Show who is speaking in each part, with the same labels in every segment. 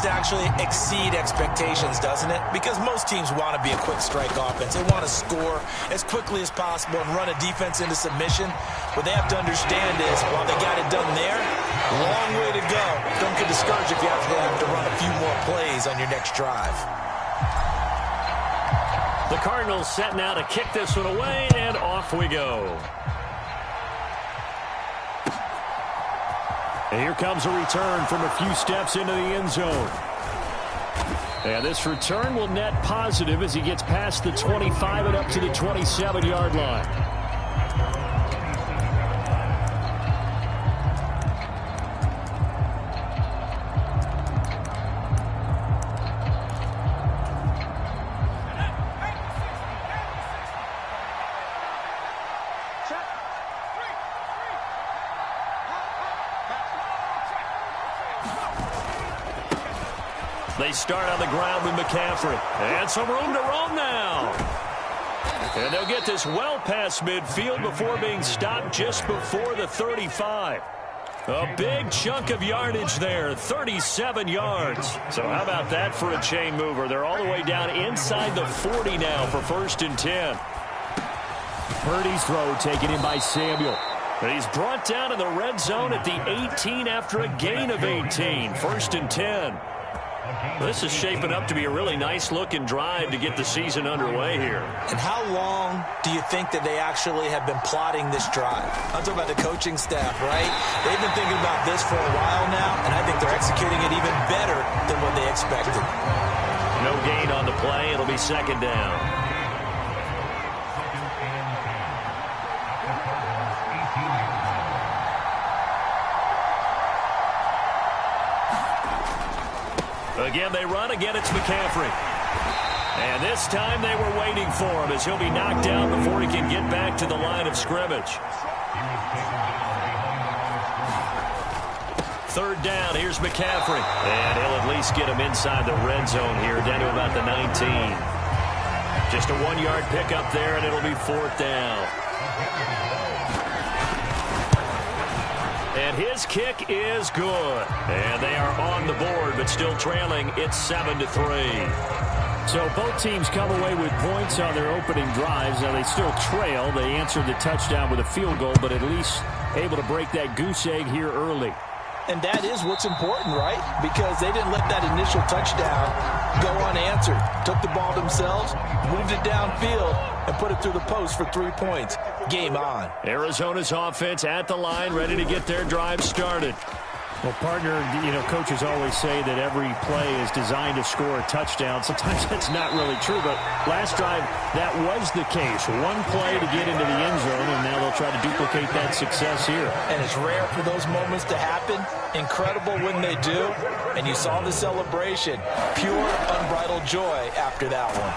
Speaker 1: to actually exceed expectations, doesn't it? Because most teams want to be a quick strike offense. They want to score as quickly as possible and run a defense into submission. What they have to understand is, while they got it done there, long way to go. Don't get discouraged if you have to run a few more plays on your next drive.
Speaker 2: The Cardinals set now to kick this one away, and off we go. And here comes a return from a few steps into the end zone. And this return will net positive as he gets past the 25 and up to the 27-yard line. They start on the ground with McCaffrey. And some room to roam now. And they'll get this well past midfield before being stopped just before the 35. A big chunk of yardage there, 37 yards. So how about that for a chain mover? They're all the way down inside the 40 now for 1st and 10. Purdy's throw taken in by Samuel. And he's brought down in the red zone at the 18 after a gain of 18. 1st and 10. This is shaping up to be a really nice-looking drive to get the season underway here.
Speaker 1: And how long do you think that they actually have been plotting this drive? I'm talking about the coaching staff, right? They've been thinking about this for a while now, and I think they're executing it even better than what they expected.
Speaker 2: No gain on the play. It'll be 2nd down. Again, they run. Again, it's McCaffrey. And this time they were waiting for him as he'll be knocked down before he can get back to the line of scrimmage. 3rd down. Here's McCaffrey. And he'll at least get him inside the red zone here, down to about the 19. Just a 1-yard pickup there, and it'll be 4th down. And his kick is good. And they are on the board, but still trailing. It's 7-3. So both teams come away with points on their opening drives. Now they still trail. They answered the touchdown with a field goal, but at least able to break that goose egg here early.
Speaker 1: And that is what's important, right? Because they didn't let that initial touchdown go unanswered. Took the ball themselves, moved it downfield, and put it through the post for 3 points. Game on.
Speaker 2: Arizona's offense at the line, ready to get their drive started.
Speaker 3: Well, partner, coaches always say that every play is designed to score a touchdown. Sometimes that's not really true, but last drive, that was the case. One play to get into the end zone, and now they'll try to duplicate that success here.
Speaker 1: And it's rare for those moments to happen. Incredible when they do. And you saw the celebration. Pure, unbridled joy after that one.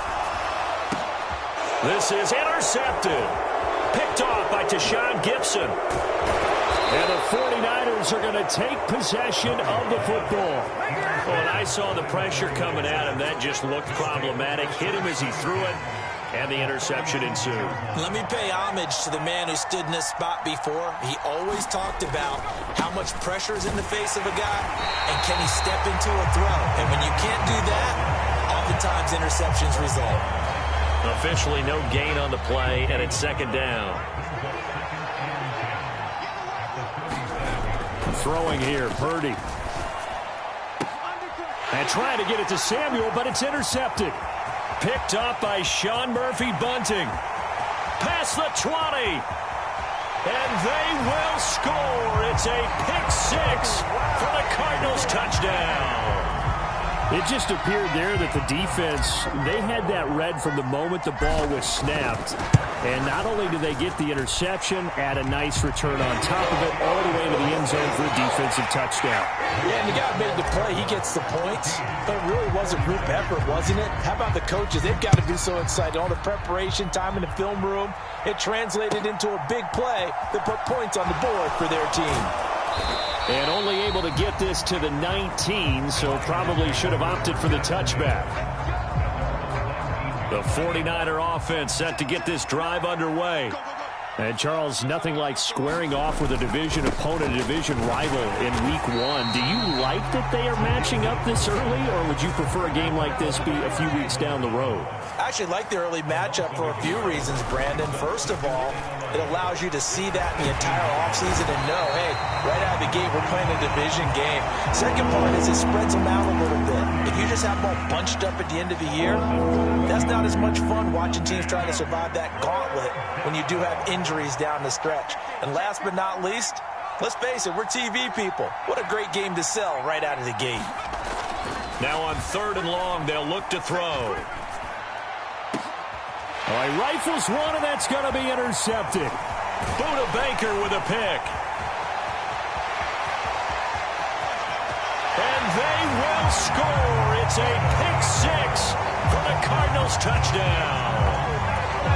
Speaker 2: This is intercepted. Picked off by Tashawn Gibson. And the 49ers are going to take possession of the football. Oh, and I saw the pressure coming at him. That just looked problematic. Hit him as he threw it, and the interception ensued.
Speaker 1: Let me pay homage to the man who stood in this spot before. He always talked about how much pressure is in the face of a guy, and can he step into a throw. And when you can't do that, oftentimes interceptions result.
Speaker 2: Officially no gain on the play, and it's 2nd down.
Speaker 3: Throwing here, Purdy. And trying to get it to Samuel, but it's intercepted.
Speaker 2: Picked up by Sean Murphy-Bunting. Past the 20. And they will score. It's a pick-6 for the Cardinals touchdown.
Speaker 3: It just appeared there that the defense, they had that read from the moment the ball was snapped. And not only did they get the interception, add a nice return on top of it, all the way into the end zone for a defensive touchdown.
Speaker 1: Yeah, and the guy made the play. He gets the points. But it really was a group effort, wasn't it? How about the coaches? They've got to be so excited. All the preparation time in the film room, it translated into a big play that put points on the board for their team.
Speaker 2: And only able to get this to the 19, so probably should have opted for the touchback. The 49er offense set to get this drive underway.
Speaker 3: And, Charles, nothing like squaring off with a division opponent, a division rival in Week 1. Do you like that they are matching up this early, or would you prefer a game like this be a few weeks down the road?
Speaker 1: I actually like the early matchup for a few reasons, Brandon. First of all, it allows you to see that in the entire offseason and know, hey, right out of the gate, we're playing a division game. Second part is it spreads them out a little bit. If you just have them all bunched up at the end of the year, that's not as much fun watching teams trying to survive that gauntlet when you do have injuries down the stretch. And last but not least, let's face it, we're TV people. What a great game to sell right out of the gate.
Speaker 2: Now on 3rd and long, they'll look to throw.
Speaker 3: All right, rifles one, and that's going to be intercepted.
Speaker 2: Buda Baker with a pick. And they will score. It's a pick 6 for the Cardinals touchdown.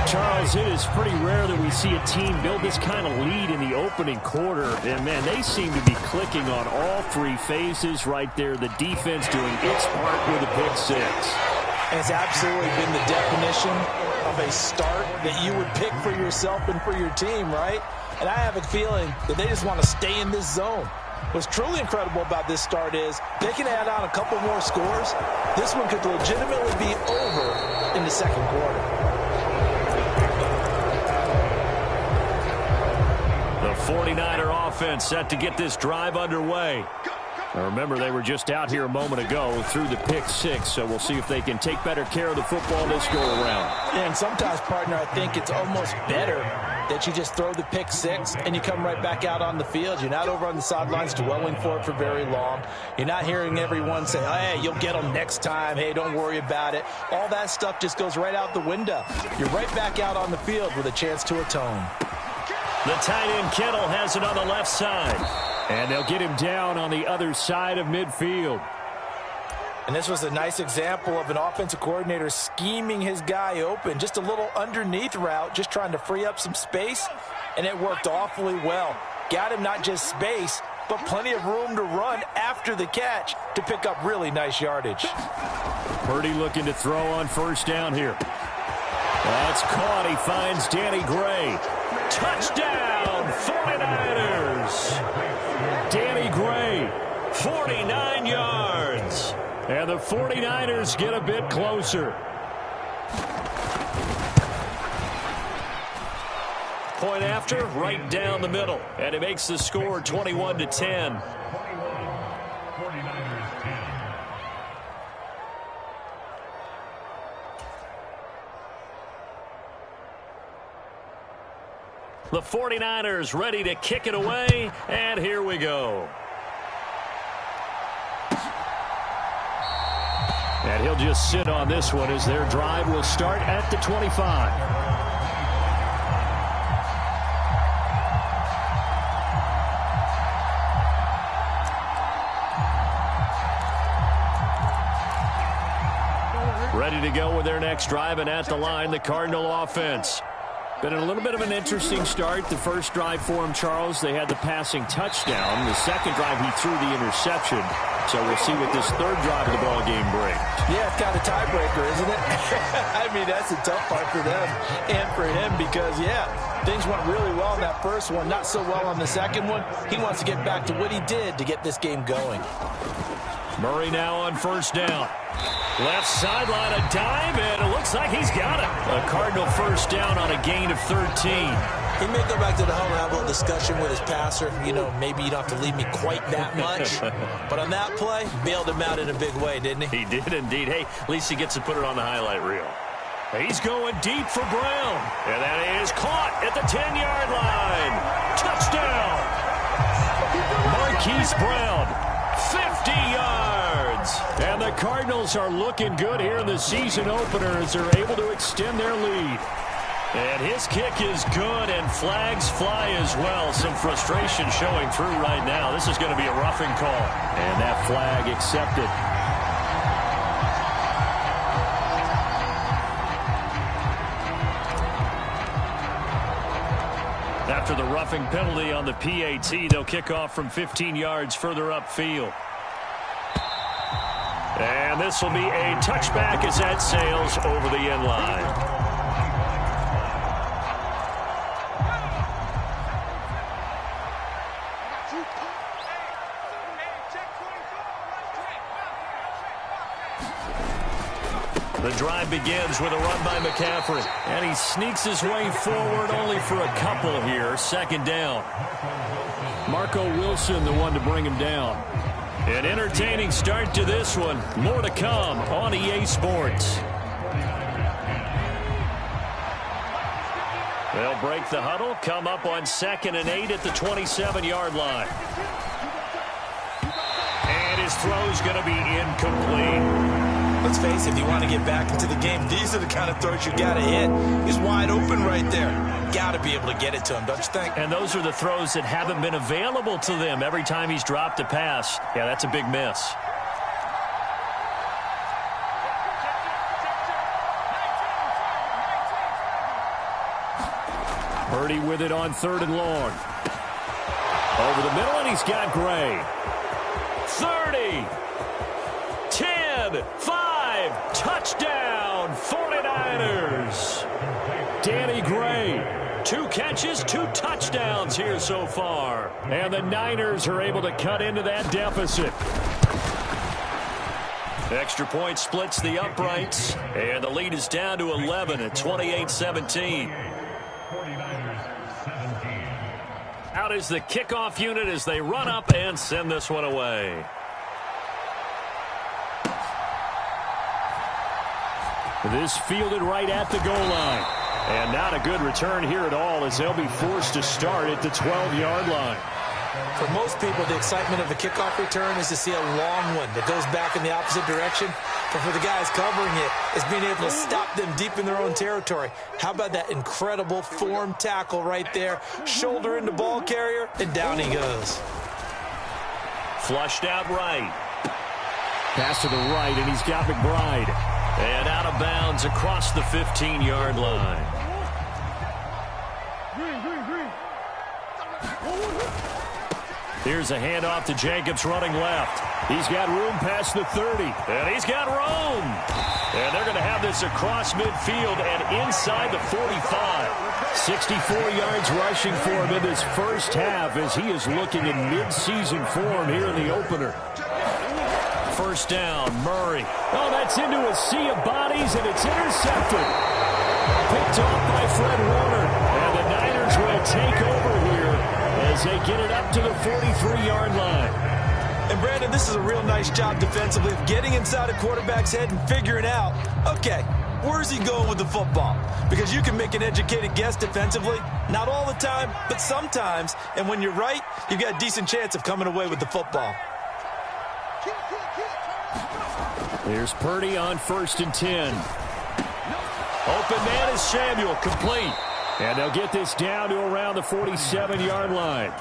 Speaker 3: Charles, it is pretty rare that we see a team build this kind of lead in the opening quarter. And, man, they seem to be clicking on all 3 phases right there. The defense doing its part with a pick 6.
Speaker 1: And it's absolutely been the definition of a start that you would pick for yourself and for your team, right? And I have a feeling that they just want to stay in this zone. What's truly incredible about this start is they can add on a couple more scores. This one could legitimately be over in the second quarter.
Speaker 2: The 49er offense set to get this drive underway.
Speaker 3: Now remember, they were just out here a moment ago through the pick 6, so we'll see if they can take better care of the football this go around.
Speaker 1: And sometimes, partner, I think it's almost better that you just throw the pick 6 and you come right back out on the field. You're not over on the sidelines dwelling for it for very long. You're not hearing everyone say, hey, you'll get them next time. Hey, don't worry about it. All that stuff just goes right out the window. You're right back out on the field with a chance to atone.
Speaker 2: The tight end Kittle has it on the left side.
Speaker 3: And they'll get him down on the other side of midfield.
Speaker 1: And this was a nice example of an offensive coordinator scheming his guy open. Just a little underneath route, just trying to free up some space. And it worked awfully well. Got him not just space, but plenty of room to run after the catch to pick up really nice yardage.
Speaker 3: Purdy looking to throw on 1st down here. That's caught. He finds Danny Gray.
Speaker 2: Touchdown, 49ers.
Speaker 3: Danny Gray,
Speaker 2: 49 yards.
Speaker 3: And the 49ers get a bit closer.
Speaker 2: Point after, right down the middle. And it makes the score 21-10. The 49ers ready to kick it away, and here we go.
Speaker 3: And he'll just sit on this one as their drive will start at the 25. Ready to go with their next drive, and at the line, the Cardinal offense. Been a little bit of an interesting start. The first drive for him, Charles, they had the passing touchdown. The second drive, he threw the interception. So we'll see what this third drive of the ball game brings.
Speaker 1: Yeah, it's kind of tiebreaker, isn't it? I mean, that's the tough part for them and for him because, yeah, things went really well in that first one, not so well on the second one. He wants to get back to what he did to get this game going.
Speaker 2: Murray now on 1st down. Left sideline, a dive, and it looks like he's got it. A Cardinal 1st down on a gain of 13.
Speaker 1: He may go back to the home and have a little discussion with his passer. You know, maybe you don't have to leave me quite that much. But on that play, bailed him out in a big way, didn't he?
Speaker 2: He did indeed. Hey, at least he gets to put it on the highlight reel. He's going deep for Brown. And that is caught at the 10-yard line. Touchdown. Marquise Brown, 50 yards.
Speaker 3: And the Cardinals are looking good here in the season opener as they're able to extend their lead.
Speaker 2: And his kick is good, and flags fly as well. Some frustration showing through right now. This is going to be a roughing call.
Speaker 3: And that flag accepted.
Speaker 2: After the roughing penalty on the PAT, they'll kick off from 15 yards further upfield. And this will be a touchback as that sails over the end line. The drive begins with a run by McCaffrey. And he sneaks his way forward only for a couple here. Second down.
Speaker 3: Marco Wilson, the one to bring him down.
Speaker 2: An entertaining start to this one. More to come on EA Sports. They'll break the huddle, come up on 2nd and 8 at the 27-yard line. And his throw's going to be incomplete.
Speaker 1: Let's face it, if you want to get back into the game, these are the kind of throws you got to hit. He's wide open right there. Got to be able to get it to him, don't you think?
Speaker 2: And those are the throws that haven't been available to them every time he's dropped a pass. Yeah, that's a big miss.
Speaker 3: Purdy with it on 3rd and long. Over the middle, and he's got Gray.
Speaker 2: 30, 10, 5, touchdown, 49ers.
Speaker 3: Danny Gray.
Speaker 2: 2 catches, 2 touchdowns here so far.
Speaker 3: And the Niners are able to cut into that deficit.
Speaker 2: Extra point splits the uprights, and the lead is down to 11 at 28-17. Out is the kickoff unit as they run up and send this one away.
Speaker 3: This fielded right at the goal line. And not a good return here at all as they'll be forced to start at the 12-yard line.
Speaker 1: For most people, the excitement of the kickoff return is to see a long one that goes back in the opposite direction. But for the guys covering it, it's being able to stop them deep in their own territory. How about that incredible form tackle right there? Shoulder into ball carrier, and down he goes.
Speaker 2: Flushed out right.
Speaker 3: Pass to the right, and he's got McBride.
Speaker 2: And out of bounds across the 15-yard line. Here's a handoff to Jacobs running left.
Speaker 3: He's got room past the 30.
Speaker 2: And he's got room. And they're going to have this across midfield and inside the 45.
Speaker 3: 64 yards rushing for him in this first half as he is looking in mid-season form here in the opener.
Speaker 2: First down, Murray.
Speaker 3: Oh, that's into a sea of bodies, and it's intercepted. Picked off by Fred Warner. And the Niners will take over here as they get it up to the 43-yard line.
Speaker 1: And, Brandon, this is a real nice job defensively of getting inside a quarterback's head and figuring out, okay, where's he going with the football? Because you can make an educated guess defensively. Not all the time, but sometimes. And when you're right, you've got a decent chance of coming away with the football.
Speaker 3: Here's Purdy on 1st and 10.
Speaker 2: Open man is Samuel, complete.
Speaker 3: And they'll get this down to around the 47-yard line.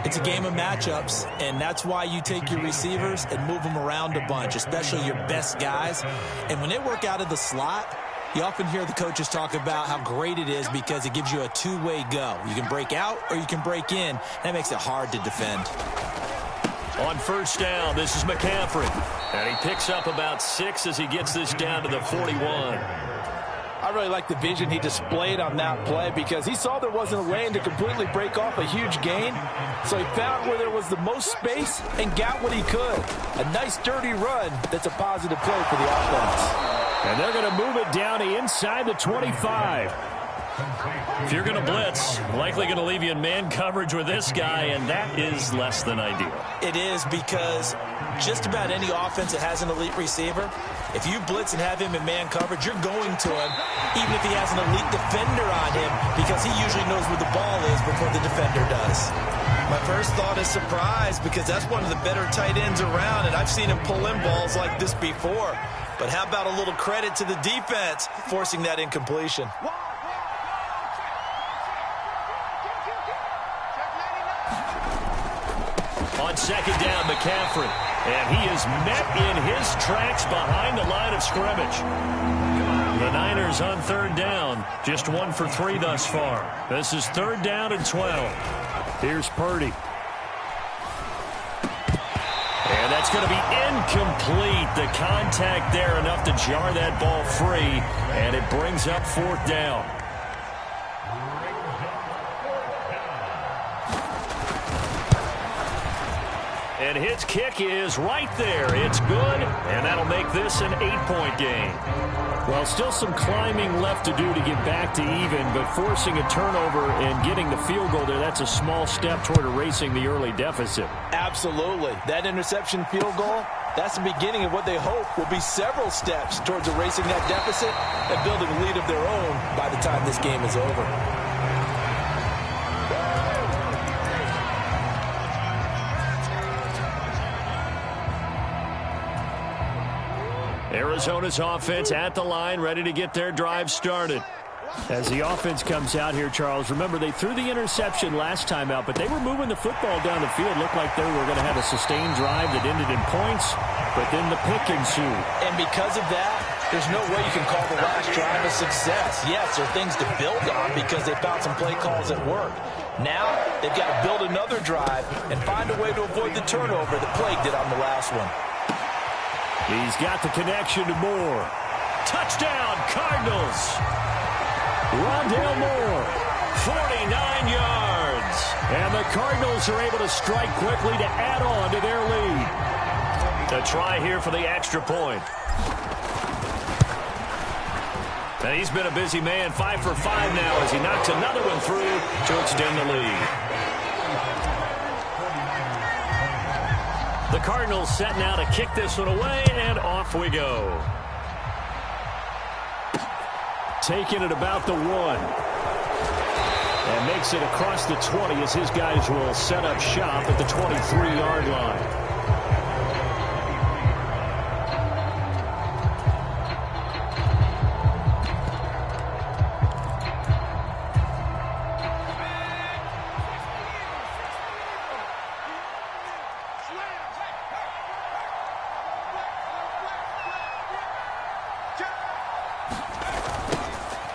Speaker 1: It's a game of matchups, and that's why you take your receivers and move them around a bunch, especially your best guys. And when they work out of the slot, you often hear the coaches talk about how great it is because it gives you a two-way go. You can break out or you can break in. That makes it hard to defend.
Speaker 2: On first down, this is McCaffrey. And he picks up about 6 as he gets this down to the 41.
Speaker 4: I really like the vision he displayed on that play because he saw there wasn't a lane to completely break off a huge gain. So he found where there was the most space and got what he could. A nice dirty run that's a positive play for the offense.
Speaker 3: And they're going to move it down to inside the 25.
Speaker 2: If you're going to blitz, likely going to leave you in man coverage with this guy, and that is less than ideal.
Speaker 1: It is because just about any offense that has an elite receiver, if you blitz and have him in man coverage, you're going to him, even if he has an elite defender on him, because he usually knows where the ball is before the defender does. My first thought is surprise, because that's one of the better tight ends around, and I've seen him pull in balls like this before. But how about a little credit to the defense forcing that incompletion?
Speaker 2: On second down, McCaffrey. And he is met in his tracks behind the line of scrimmage. The Niners on third down. Just 1 for 3 thus far. This is 3rd down and 12.
Speaker 3: Here's Purdy.
Speaker 2: And that's going to be incomplete. The contact there enough to jar that ball free. And it brings up 4th down. And his kick is right there. It's good, and that'll make this an 8-point game.
Speaker 3: Well, still some climbing left to do to get back to even, but forcing a turnover and getting the field goal there, that's a small step toward erasing the early deficit.
Speaker 4: Absolutely. That interception field goal, that's the beginning of what they hope will be several steps towards erasing that deficit and building a lead of their own by the time this game is over.
Speaker 2: Arizona's offense at the line, ready to get their drive started.
Speaker 3: As the offense comes out here, Charles, remember they threw the interception last time out, but they were moving the football down the field. Looked like they were going to have a sustained drive that ended in points, but then the pick ensued.
Speaker 4: And because of that, there's no way you can call the last drive a success. Yes, there are things to build on because they found some play calls that work. Now, they've got to build another drive and find a way to avoid the turnover that plagued it on the last one.
Speaker 3: He's got the connection to Moore.
Speaker 2: Touchdown, Cardinals.
Speaker 3: Rondale Moore,
Speaker 2: 49 yards.
Speaker 3: and the Cardinals are able to strike quickly to add on to their lead.
Speaker 2: A try here for the extra point. And he's been a busy man, 5 for 5 now as he knocks another one through to extend the lead. The Cardinals set now to kick this one away, and off we go.
Speaker 3: Taking it about the 1. And makes it across the 20 as his guys will set up shop at the 23-yard line.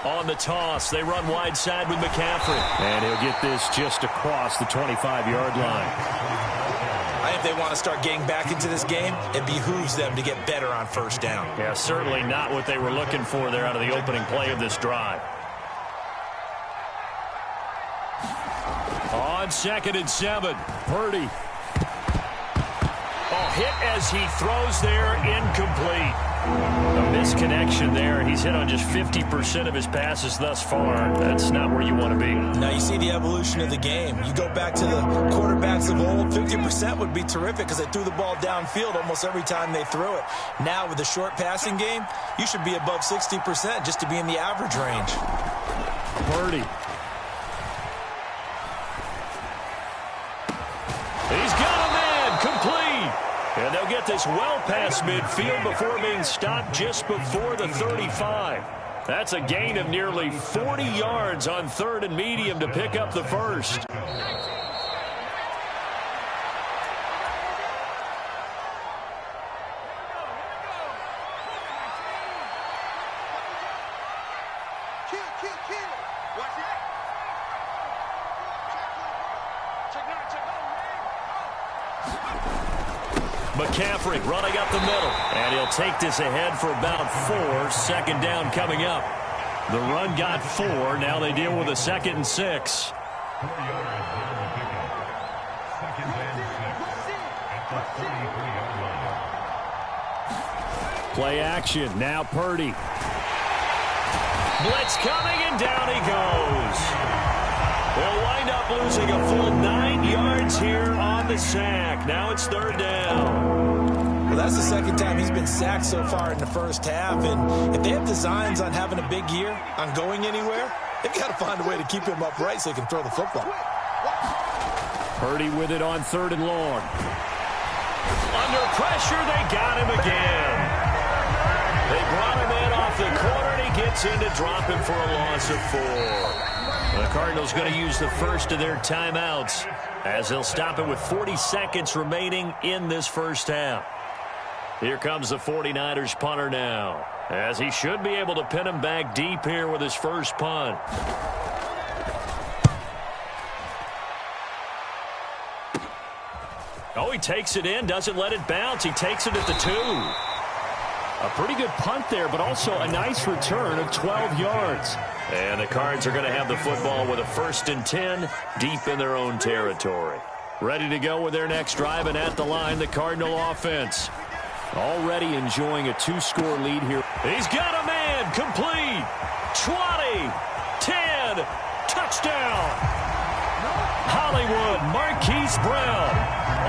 Speaker 2: On the toss, they run wide side with McCaffrey.
Speaker 3: And he'll get this just across the 25-yard line.
Speaker 1: I think if they want to start getting back into this game, it behooves them to get better on first down.
Speaker 2: Yeah, certainly not what they were looking for there out of the opening play of this drive. On 2nd and 7,
Speaker 3: Purdy.
Speaker 2: Oh, hit as he throws there, incomplete. A misconnection there. He's hit on just 50% of his passes thus far. That's not where you want to be.
Speaker 1: Now you see the evolution of the game. You go back to the quarterbacks of old, 50% would be terrific because they threw the ball downfield almost every time they threw it. Now with the short passing game, you should be above 60% just to be in the average range.
Speaker 3: Purdy.
Speaker 2: He's got a man, complete. And they'll get this well past midfield before being stopped just before the 35. That's a gain of nearly 40 yards on 3rd and medium to pick up the first. McCaffrey running up the middle. And he'll take this ahead for about 4. 2nd down coming up. The run got 4. Now they deal with a 2nd and 6.
Speaker 3: Play action. Now Purdy.
Speaker 2: Blitz coming, and down he goes. They'll wind up losing a full 9 yards here on the sack. Now it's 3rd down.
Speaker 1: Well, that's the 2nd time he's been sacked so far in the first half. And if they have designs on having a big year, on going anywhere, they've got to find a way to keep him upright so he can throw the football.
Speaker 3: Purdy with it on 3rd and long.
Speaker 2: Under pressure, they got him again. They brought him in off the corner, and he gets in to drop him for a loss of 4. The Cardinals going to use the first of their timeouts as they'll stop it with 40 seconds remaining in this first half. Here comes the 49ers punter now, as he should be able to pin him back deep here with his first punt. Oh, he takes it in, doesn't let it bounce. He takes it at the 2.
Speaker 3: A pretty good punt there, but also a nice return of 12 yards.
Speaker 2: And the Cards are going to have the football with a 1st and 10 deep in their own territory. Ready to go with their next drive, and at the line, the Cardinal offense. Already enjoying a 2-score lead here. He's got a man, complete. 20, 10, touchdown. Hollywood, Marquise Brown.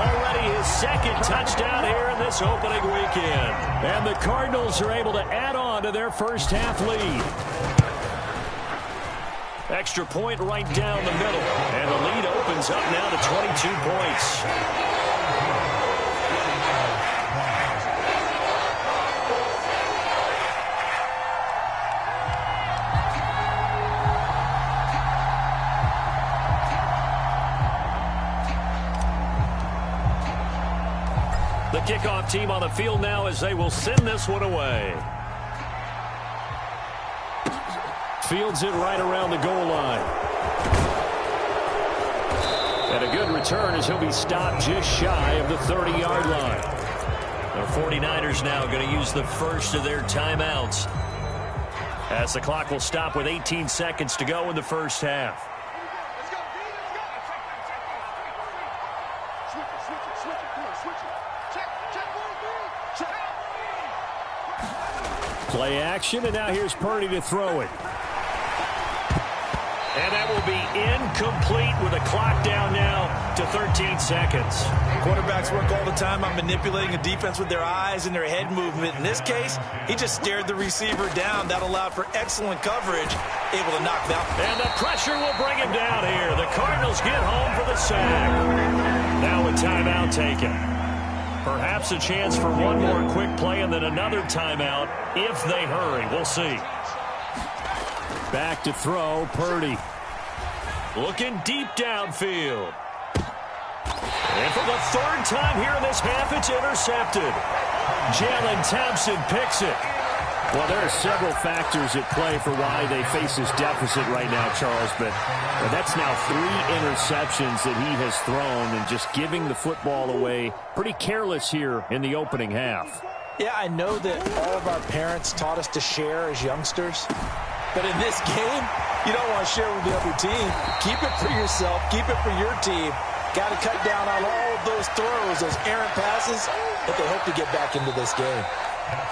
Speaker 2: Already his second touchdown here in this opening weekend. And the Cardinals are able to add on to their first half lead. Extra point right down the middle. And the lead opens up now to 22 points. The kickoff team on the field now as they will send this one away. Fields it right around the goal line. And a good return as he'll be stopped just shy of the 30-yard line. The 49ers now going to use the first of their timeouts, as the clock will stop with 18 seconds to go in the first half. Play action, and now here's Purdy to throw it. And that will be incomplete with a clock down now to 13 seconds.
Speaker 1: Quarterbacks work all the time on manipulating a defense with their eyes and their head movement. In this case, he just stared the receiver down. That allowed for excellent coverage, able to knock that.
Speaker 2: And the pressure will bring him down here. The Cardinals get home for the sack. Now a timeout taken. Perhaps a chance for one more quick play and then another timeout if they hurry. We'll see. Back to throw, Purdy. Looking deep downfield. And for the third time here in this half, it's intercepted. Jalen Thompson picks it. Well, there are several factors at play for why they face this deficit right now, Charles, but that's now 3 interceptions that he has thrown and just giving the football away pretty careless here in the opening half.
Speaker 4: Yeah, I know that all of our parents taught us to share as youngsters, but in this game, you don't want to share with the other team. Keep it for yourself. Keep it for your team. Got to cut down on all of those throws, those errant passes, but they hope to get back into this game.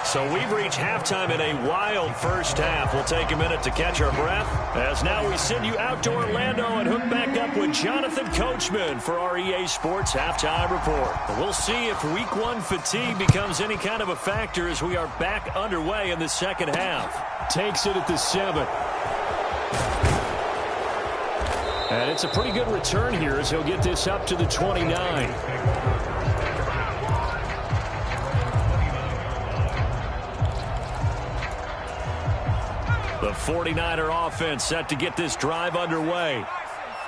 Speaker 2: So we've reached halftime in a wild first half. We'll take a minute to catch our breath, as now we send you out to Orlando and hook back up with Jonathan Coachman for our EA Sports Halftime Report. We'll see if Week 1 fatigue becomes any kind of a factor as we are back underway in the second half. Takes it at the 7. And it's a pretty good return here as he'll get this up to the 29. The 49er offense set to get this drive underway.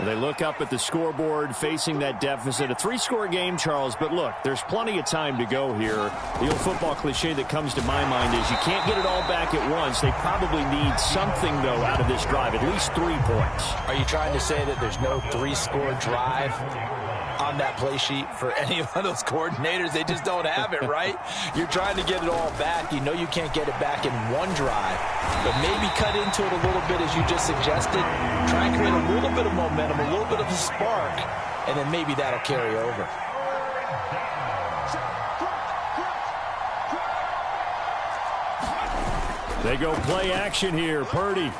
Speaker 2: They look up at the scoreboard facing that deficit. A 3-score game, Charles, but look, there's plenty of time to go here. The old football cliche that comes to my mind is you can't get it all back at once. They probably need something, though, out of this drive, at least 3 points.
Speaker 4: Are you trying to say that there's no 3-score drive on that play sheet for any of those coordinators? They just don't have it, right? You're trying to get it all back. You know you can't get it back in one drive, but maybe cut into it a little bit as you just suggested. Try and create a little bit of momentum, a little bit of a spark, and then maybe that'll carry over.
Speaker 2: They go play action here. Purdy.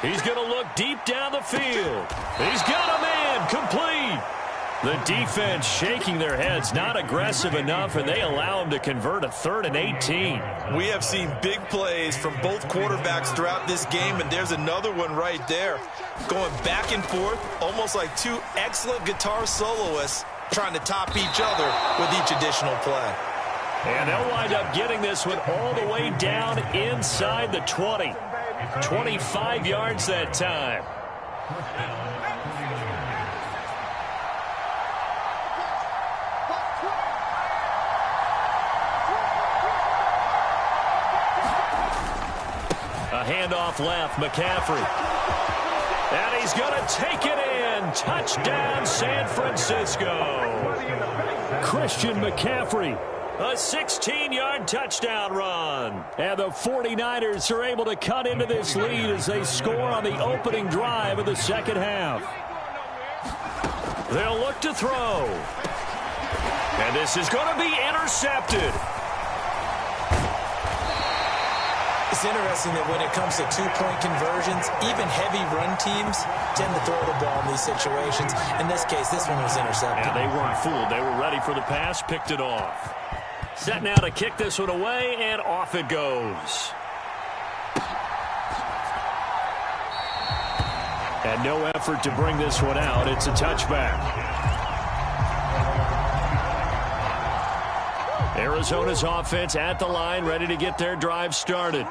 Speaker 2: He's going to look deep down the field. He's got a man, complete. The defense shaking their heads, not aggressive enough, and they allow him to convert a 3rd and 18.
Speaker 1: We have seen big plays from both quarterbacks throughout this game, and there's another one right there. Going back and forth, almost like 2 excellent guitar soloists trying to top each other with each additional play.
Speaker 2: And they'll wind up getting this one all the way down inside the 20. 25 yards that time. A handoff left, McCaffrey. And he's going to take it in. Touchdown, San Francisco. Christian McCaffrey. A 16-yard touchdown run. And the 49ers are able to cut into this lead as they score on the opening drive of the second half. They'll look to throw. And this is going to be intercepted.
Speaker 1: It's interesting that when it comes to two-point conversions, even heavy run teams tend to throw the ball in these situations. In this case, this one was intercepted.
Speaker 2: And they weren't fooled. They were ready for the pass, picked it off. Set now to kick this one away, and off it goes. And no effort to bring this one out. It's a touchback. Arizona's offense at the line, ready to get their drive started.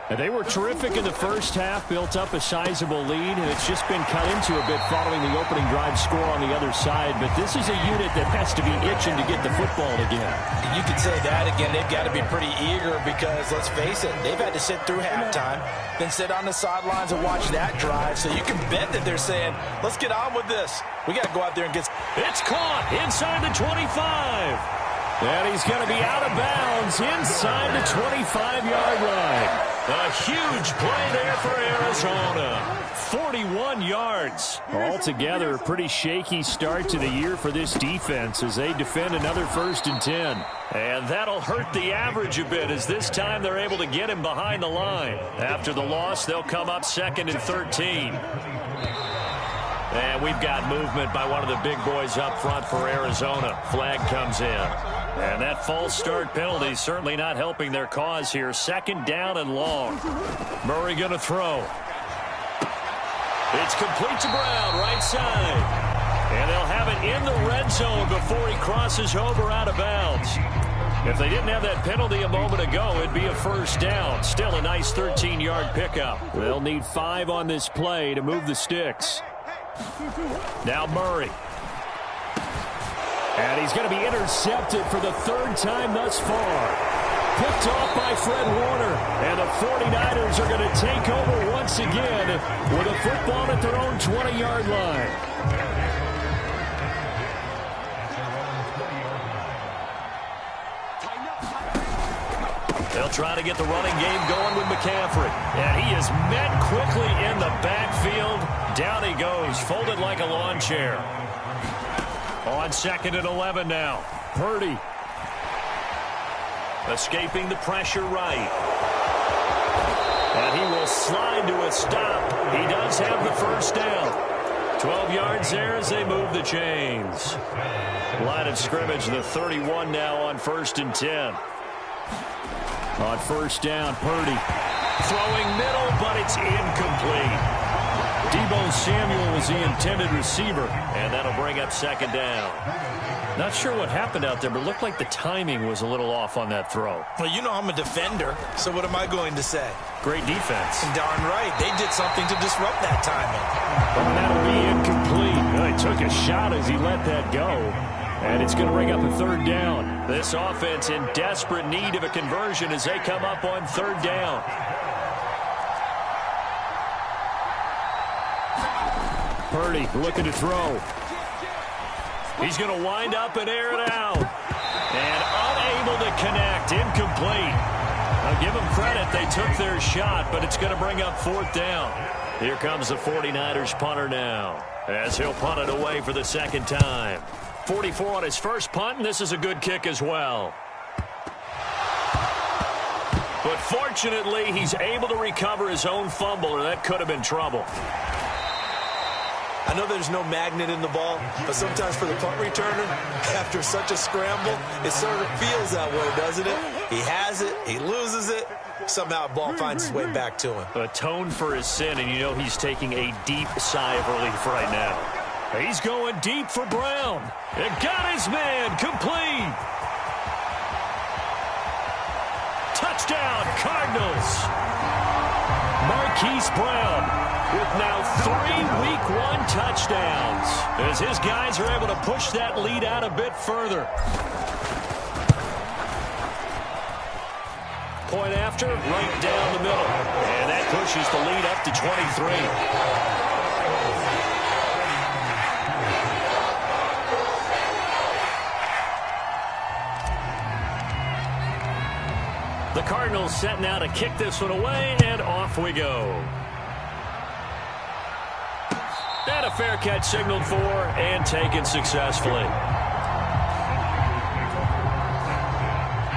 Speaker 2: And they were terrific in the first half, built up a sizable lead, and it's just been cut into a bit following the opening drive score on the other side. But this is a unit that has to be itching to get the football again.
Speaker 1: You could say that again. They've got to be pretty eager because, let's face it, they've had to sit through halftime, then sit on the sidelines and watch that drive. So you can bet that they're saying, let's get on with this. We got to go out there and get...
Speaker 2: It's caught inside the 25. And he's going to be out of bounds inside the 25-yard line. A huge play there for Arizona. 41 yards. Altogether, a pretty shaky start to the year for this defense as they defend another 1st and 10. And that'll hurt the average a bit as this time they're able to get him behind the line. After the loss, they'll come up 2nd and 13. And we've got movement by one of the big boys up front for Arizona. Flag comes in. And that false start penalty certainly not helping their cause here. 2nd down and long. Murray going to throw. It's complete to Brown, right side. And they'll have it in the red zone before he crosses over out of bounds. If they didn't have that penalty a moment ago, it'd be a 1st down. Still a nice 13-yard pickup. They'll need 5 on this play to move the sticks. Now Murray. And he's going to be intercepted for the 3rd time thus far. Picked off by Fred Warner. And the 49ers are going to take over once again with a football at their own 20-yard line. They'll try to get the running game going with McCaffrey. And he is met quickly in the backfield. Down he goes, folded like a lawn chair. On 2nd and 11 now. Purdy. Escaping the pressure right. And he will slide to a stop. He does have the 1st down. 12 yards there as they move the chains. Line of scrimmage, the 31 now on 1st and 10. On 1st down, Purdy. Throwing middle, but it's incomplete. Deebo Samuel was the intended receiver, and that'll bring up 2nd down. Not sure what happened out there, but it looked like the timing was a little off on that throw.
Speaker 1: Well, you know I'm a defender, so what am I going to say?
Speaker 2: Great defense.
Speaker 1: Darn right. They did something to disrupt that timing.
Speaker 2: And that'll be incomplete. He took a shot as he let that go, and it's going to bring up a 3rd down. This offense in desperate need of a conversion as they come up on 3rd down. Purdy looking to throw. He's going to wind up and air it out. And unable to connect. Incomplete. I'll give them credit. They took their shot, but it's going to bring up 4th down. Here comes the 49ers punter now, as he'll punt it away for the 2nd time. 44 on his first punt, and this is a good kick as well. But fortunately, he's able to recover his own fumble, or that could have been trouble.
Speaker 1: I know there's no magnet in the ball, but sometimes for the punt returner, after such a scramble, it sort of feels that way, doesn't it? He has it, he loses it, somehow the ball finds its way back to him.
Speaker 2: Atone for his sin, and you know he's taking a deep sigh of relief right now. He's going deep for Brown. And got his man, complete. Touchdown, Cardinals. Marquise Brown with now 3 Week 1 touchdowns as his guys are able to push that lead out a bit further. Point after, right down the middle. And that pushes the lead up to 23. The Cardinals set now to kick this one away, and off we go. And a fair catch signaled for and taken successfully.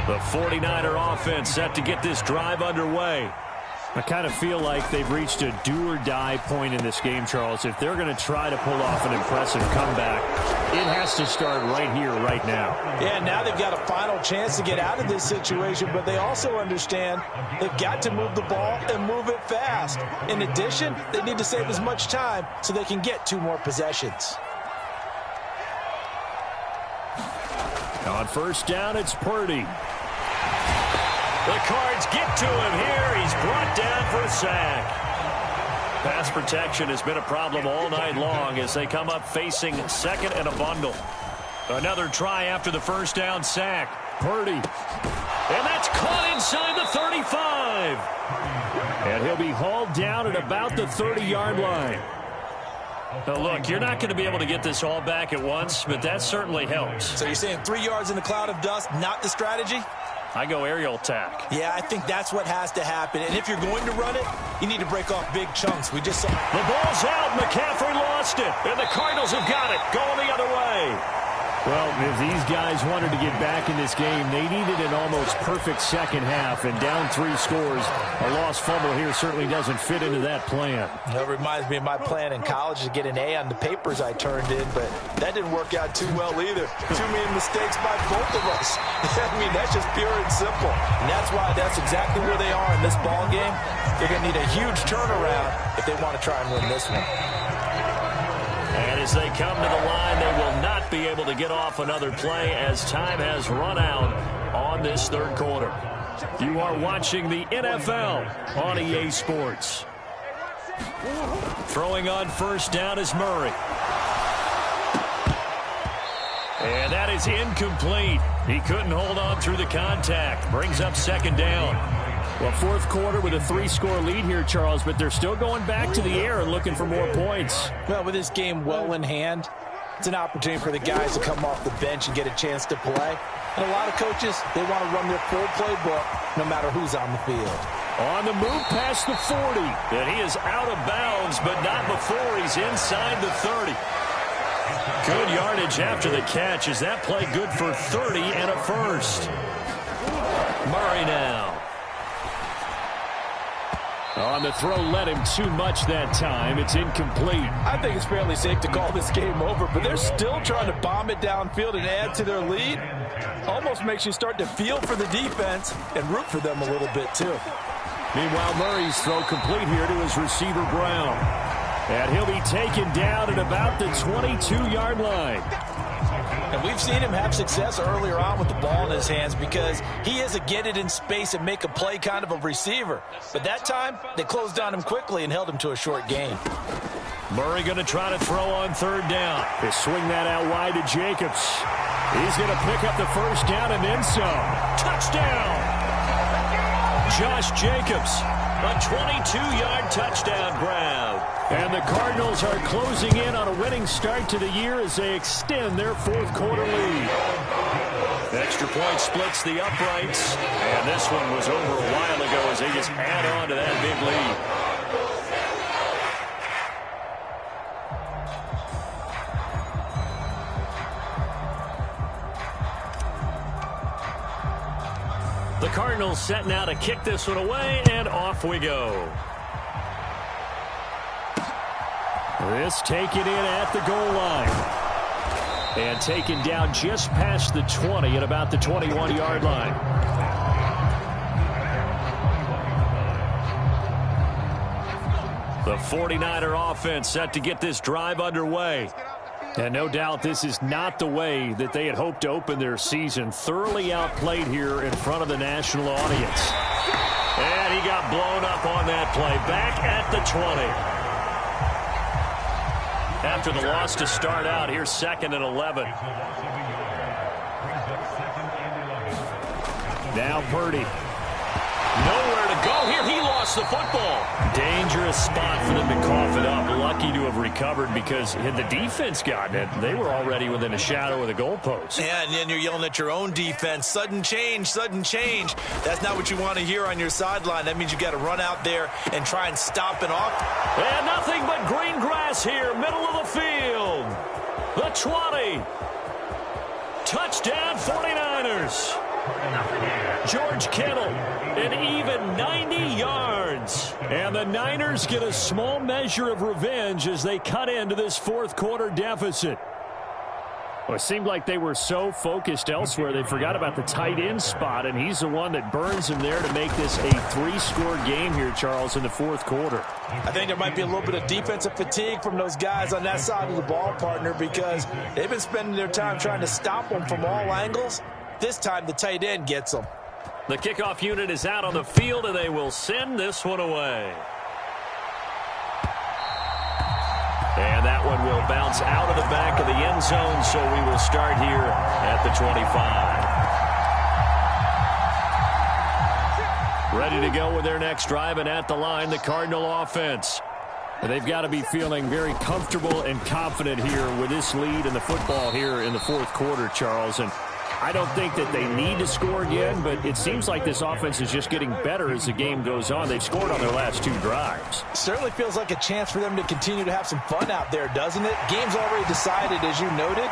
Speaker 2: The 49er offense set to get this drive underway.
Speaker 3: I kind of feel like they've reached a do-or-die point in this game, Charles. If they're going to try to pull off an impressive comeback, it has to start right here, right now.
Speaker 4: Yeah, now they've got a final chance to get out of this situation, but they also understand they've got to move the ball and move it fast. In addition, they need to save as much time so they can get 2 more possessions.
Speaker 2: On first down, it's Purdy. The Cards get to him here. He's brought down for a sack. Pass protection has been a problem all night long as they come up facing second and a bundle. Another try after the first down sack. Purdy. And that's caught inside the 35.
Speaker 3: And he'll be hauled down at about the 30-yard line.
Speaker 2: Now look, you're not going to be able to get this all back at once, but that certainly helps.
Speaker 1: So you're saying 3 yards in a cloud of dust, not the strategy?
Speaker 2: I go aerial attack.
Speaker 1: Yeah, I think that's what has to happen. And if you're going to run it, you need to break off big chunks. We just saw...
Speaker 2: The ball's out. McCaffrey lost it. And the Cardinals have got it. Going the other way.
Speaker 3: Well, if these guys wanted to get back in this game, they needed an almost perfect second half. And down 3 scores, a lost fumble here certainly doesn't fit into that plan.
Speaker 4: That reminds me of my plan in college to get an A on the papers I turned in, but that didn't work out too well either. Too many mistakes by both of us. I mean, that's just pure and simple. And that's exactly where they are in this ball game. They're going to need a huge turnaround if they want to try and win this one.
Speaker 2: And as they come to the line, they will not be able to get off another play as time has run out on this third quarter. You are watching the NFL on EA Sports. Throwing on first down is Murray. And that is incomplete. He couldn't hold on through the contact. Brings up second down.
Speaker 3: Well, fourth quarter with a 3-score lead here, Charles, but they're still going back to the air and looking for more points.
Speaker 4: Well, with this game well in hand, it's an opportunity for the guys to come off the bench and get a chance to play. And a lot of coaches, they want to run their full playbook no matter who's on the field.
Speaker 2: On the move past the 40. And he is out of bounds, but not before he's inside the 30. Good yardage after the catch. Is that play good for 30 and a first? Murray now.
Speaker 3: On the throw, led him too much that time. It's incomplete.
Speaker 4: I think it's fairly safe to call this game over, but they're still trying to bomb it downfield and add to their lead. Almost makes you start to feel for the defense and root for them a little bit, too.
Speaker 3: Meanwhile, Murray's throw complete here to his receiver, Brown. And he'll be taken down at about the 22-yard line.
Speaker 1: And we've seen him have success earlier on with the ball in his hands because he is a get it in space and make a play kind of a receiver. But that time, they closed on him quickly and held him to a short gain.
Speaker 2: Murray going to try to throw on third down.
Speaker 3: They swing that out wide to Jacobs. He's going to pick up the first down and then some.
Speaker 2: Touchdown! Josh Jacobs, a 22-yard touchdown grab.
Speaker 3: And the Cardinals are closing in on a winning start to the year as they extend their fourth quarter lead.
Speaker 2: Extra point splits the uprights. And this one was over a while ago as they just add on to that big lead. The Cardinals set now to kick this one away, and off we go.
Speaker 3: This taken in at the goal line. And taken down just past the 20 at about the 21-yard line.
Speaker 2: The 49er offense set to get this drive underway.
Speaker 3: And no doubt this is not the way that they had hoped to open their season. Thoroughly outplayed here in front of the national audience.
Speaker 2: And he got blown up on that play. Back at the 20. After the loss to start out, here's 2nd and 11.
Speaker 3: Now Purdy.
Speaker 2: Nowhere to go here. He lost the football. Dangerous spot for them to cough it up. Lucky to have recovered because had the defense gotten it, they were already within a shadow of the goalpost.
Speaker 1: Yeah, and then you're yelling at your own defense. Sudden change, sudden change. That's not what you want to hear on your sideline. That means you got to run out there and try and stop it off.
Speaker 2: And nothing but green grass here, middle of the field. The 20. Touchdown 49ers. George Kittle, an even 90 yards. And the Niners get a small measure of revenge as they cut into this fourth quarter deficit. Well, it seemed like they were so focused elsewhere, they forgot about the tight end spot, and he's the one that burns him there to make this a 3-score game here, Charles, in the fourth quarter.
Speaker 1: I think there might be a little bit of defensive fatigue from those guys on that side of the ball, partner, because they've been spending their time trying to stop them from all angles. This time, the tight end gets them.
Speaker 2: The kickoff unit is out on the field, and they will send this one away. And that one will bounce out of the back of the end zone, so we will start here at the 25. Ready to go with their next drive, and at the line, the Cardinal offense. And they've got to be feeling very comfortable and confident here with this lead in the football here in the fourth quarter, Charles. And I don't think that they need to score again, but it seems like this offense is just getting better as the game goes on. They've scored on their last 2 drives.
Speaker 4: Certainly feels like a chance for them to continue to have some fun out there, doesn't it? Game's already decided, as you noted,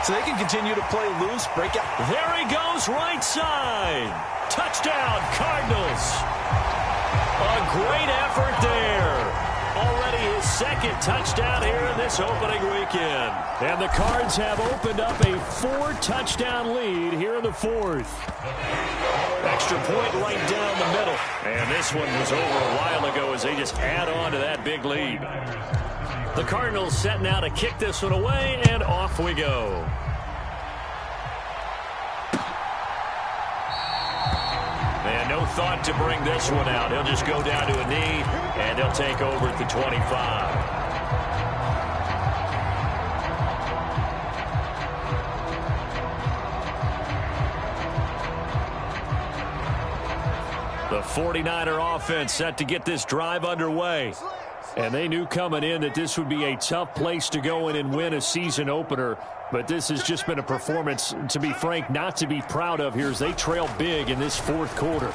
Speaker 4: so they can continue to play loose, break out.
Speaker 2: There he goes, right side. Touchdown, Cardinals. A great effort there. Already his second touchdown here in this opening weekend. And the Cards have opened up a 4-touchdown lead here in the fourth. Extra point right down the middle. And this one was over a while ago as they just add on to that big lead. The Cardinals setting out to kick this one away, and off we go. And no thought to bring this one out. He'll just go down to a knee, and he'll take over at the 25. The 49er offense set to get this drive underway. And they knew coming in that this would be a tough place to go in and win a season opener. But this has just been a performance, to be frank, not to be proud of here as they trail big in this fourth quarter.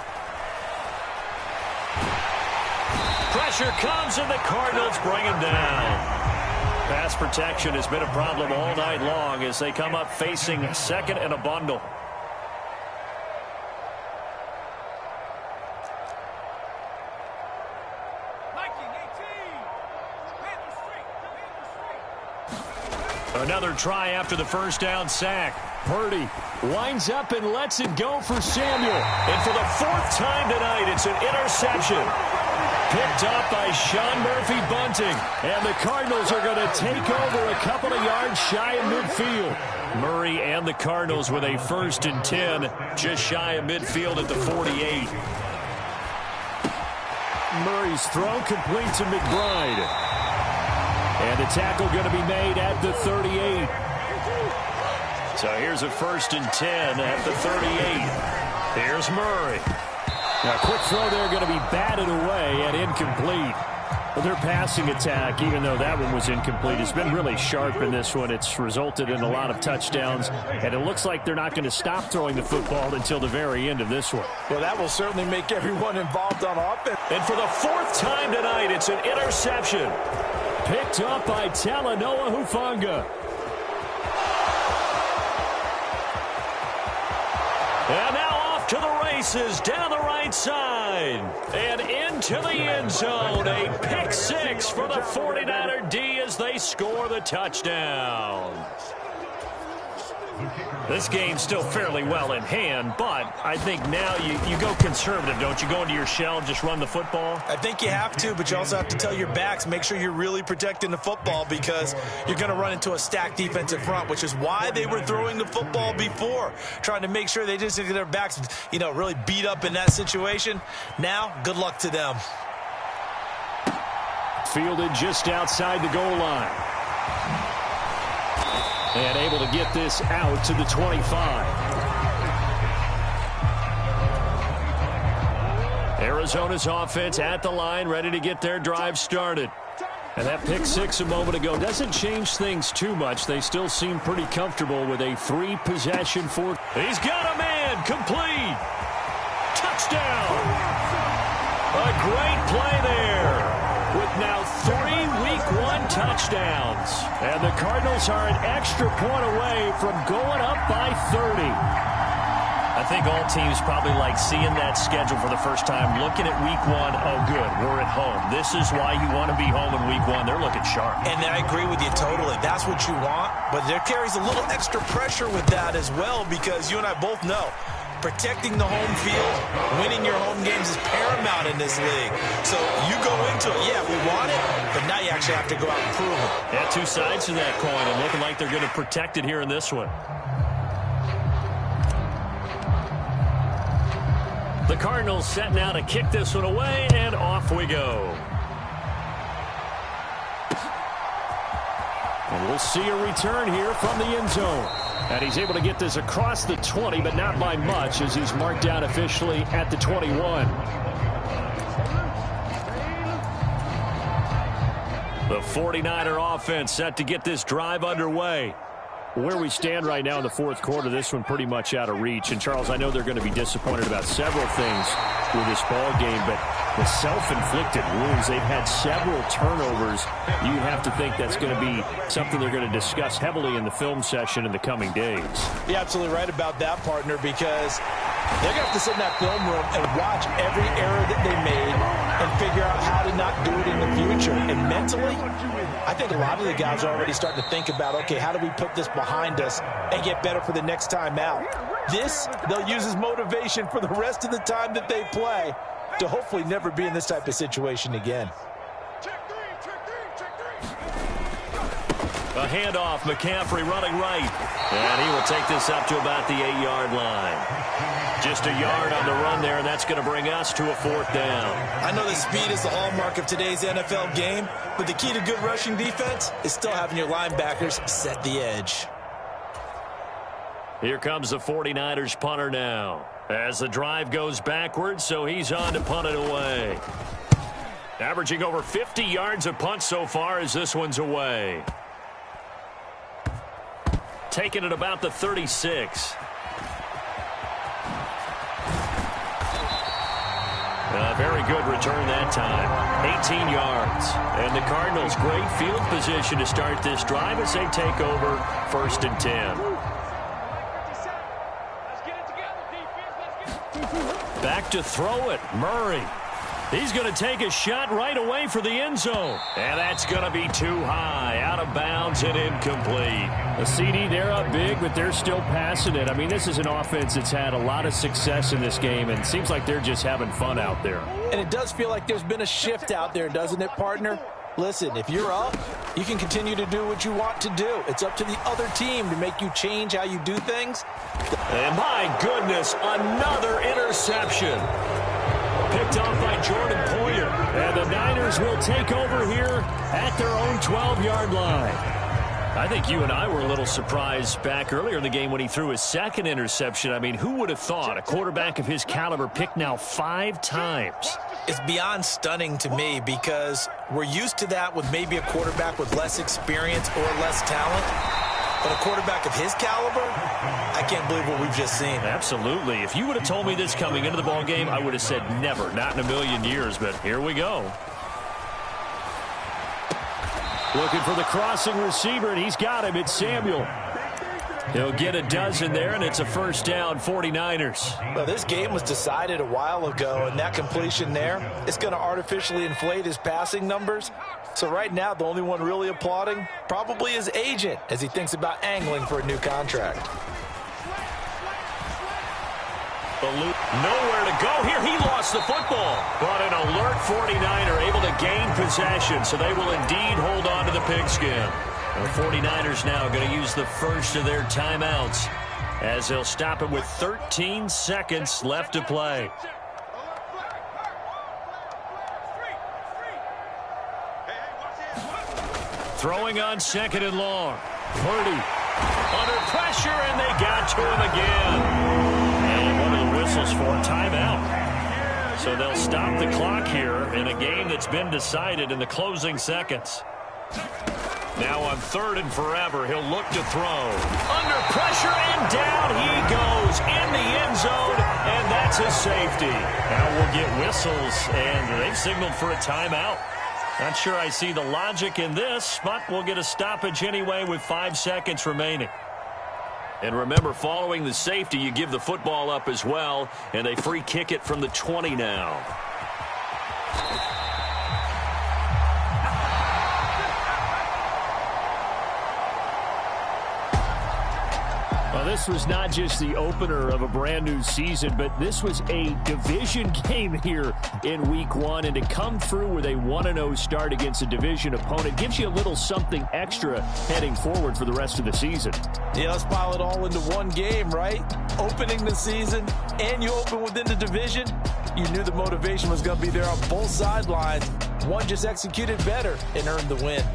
Speaker 2: Pressure comes and the Cardinals bring him down. Pass protection has been a problem all night long as they come up facing second and a bundle. Another try after the first down sack. Purdy winds up and lets it go for Samuel. And for the 4th time tonight, it's an interception. Picked up by Sean Murphy-Bunting. And the Cardinals are going to take over a couple of yards shy of midfield. Murray and the Cardinals with a 1st and 10, just shy of midfield at the 48. Murray's throw complete to McBride. And the tackle going to be made at the 38. So here's a 1st and 10 at the 38. Here's Murray. Now, quick throw there going to be batted away and incomplete. Well, their passing attack, even though that one was incomplete, has been really sharp in this one. It's resulted in a lot of touchdowns, and it looks like they're not going to stop throwing the football until the very end of this one.
Speaker 4: Well, that will certainly make everyone involved on offense.
Speaker 2: And for the 4th time tonight, it's an interception. Picked up by Talanoa Hufanga. And now off to the races down the right side. And into the end zone. A pick 6 for the 49er D as they score the touchdown. This game's still fairly well in hand, but I think now you go conservative, don't you? Go into your shell and just run the football?
Speaker 1: I think you have to, but you also have to tell your backs, make sure you're really protecting the football because you're going to run into a stacked defensive front, which is why they were throwing the football before, trying to make sure they just get their backs, really beat up in that situation. Now, good luck to them.
Speaker 2: Fielded just outside the goal line. And able to get this out to the 25. Arizona's offense at the line, ready to get their drive started. And that pick six a moment ago doesn't change things too much. They still seem pretty comfortable with a three-possession fourth. He's got a man, complete. Touchdown. A great play there with now 3 Week 1 touchdowns. And the Cardinals are an extra point away from going up by 30.
Speaker 3: I think all teams probably like seeing that schedule for the first time, looking at Week 1, oh, good, we're at home. This is why you want to be home in Week 1. They're looking sharp.
Speaker 1: And I agree with you totally. That's what you want, but there carries a little extra pressure with that as well because you and I both know protecting the home field, winning your home games is paramount in this league. So you go into it, yeah, we want it, but now you actually have to go out and prove it.
Speaker 2: Yeah, two sides to that coin, and looking like they're going to protect it here in this one. The Cardinals set now to kick this one away, and off we go. And we'll see a return here from the end zone. And he's able to get this across the 20, but not by much as he's marked down officially at the 21. The 49er offense set to get this drive underway. Where we stand right now in the fourth quarter, this one pretty much out of reach. And, Charles, I know they're going to be disappointed about several things with this ball game, but the self-inflicted wounds, they've had several turnovers. You have to think that's going to be something they're going to discuss heavily in the film session in the coming days.
Speaker 4: You're absolutely right about that, partner, because they're going to have to sit in that film room and watch every error that they made and figure out how to not do it in the future. And mentally, I think a lot of the guys are already starting to think about, okay, how do we put this behind us and get better for the next time out? This, they'll use as motivation for the rest of the time that they play to hopefully never be in this type of situation again.
Speaker 2: A handoff, McCaffrey running right. And he will take this up to about the 8-yard line. Just a yard on the run there, and that's going to bring us to a fourth down.
Speaker 1: I know the speed is the hallmark of today's NFL game, but the key to good rushing defense is still having your linebackers set the edge.
Speaker 2: Here comes the 49ers punter now. As the drive goes backwards, so he's on to punt it away. Averaging over 50 yards a punt so far as this one's away. Taking it about the 36. A very good return that time. 18 yards. And the Cardinals, great field position to start this drive as they take over 1st and 10. Back to throw it, Murray. He's going to take a shot right away for the end zone. And that's going to be too high, out of bounds and incomplete.
Speaker 3: The CD, they're up big, but they're still passing it. I mean, this is an offense that's had a lot of success in this game, and it seems like they're just having fun out there.
Speaker 4: And it does feel like there's been a shift out there, doesn't it, partner? Listen, if you're up, you can continue to do what you want to do. It's up to the other team to make you change how you do things.
Speaker 2: And my goodness, another interception. Picked off by Jordan Poyer. And the Niners will take over here at their own 12-yard line. I think you and I were a little surprised back earlier in the game when he threw his second interception. I mean, who would have thought a quarterback of his caliber picked now 5 times?
Speaker 1: It's beyond stunning to me because we're used to that with maybe a quarterback with less experience or less talent. But a quarterback of his caliber, I can't believe what we've just seen.
Speaker 2: Absolutely. If you would have told me this coming into the ball game, I would have said never, not in a million years. But here we go.
Speaker 3: Looking for the crossing receiver, and he's got him. It's Samuel.
Speaker 2: He'll get a dozen there, and it's a first down, 49ers.
Speaker 4: Well, this game was decided a while ago, and that completion there is going to artificially inflate his passing numbers. So right now, the only one really applauding probably his agent as he thinks about angling for a new contract.
Speaker 2: Nowhere to go here. He lost the football. But an alert 49er able to gain possession, so they will indeed hold on to the pigskin. The 49ers now going to use the first of their timeouts as they'll stop it with 13 seconds left to play. Throwing on 2nd and long. Purdy under pressure, and they got to him again. And one of the whistles for a timeout. So they'll stop the clock here in a game that's been decided in the closing seconds. Now on 3rd and forever, he'll look to throw. Under pressure, and down he goes in the end zone, and that's a safety. Now we'll get whistles, and they've signaled for a timeout. Not sure I see the logic in this, but we'll get a stoppage anyway with 5 seconds remaining. And remember, following the safety, you give the football up as well, and they free kick it from the 20 now.
Speaker 3: Well, this was not just the opener of a brand new season, but this was a division game here in week 1. And to come through with a 1-0 start against a division opponent gives you a little something extra heading forward for the rest of the season.
Speaker 4: Yeah, let's pile it all into one game, right? Opening the season, and you open within the division. You knew the motivation was going to be there on both sidelines. One just executed better and earned the win.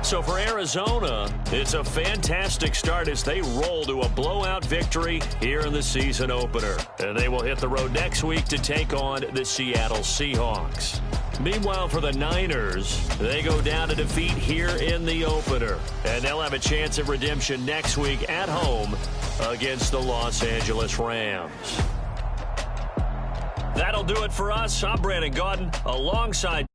Speaker 2: So for Arizona, it's a fantastic start as they roll to a blowout victory here in the season opener. And they will hit the road next week to take on the Seattle Seahawks. Meanwhile, for the Niners, they go down to defeat here in the opener. And they'll have a chance at redemption next week at home against the Los Angeles Rams. That'll do it for us. I'm Brandon Gaudin alongside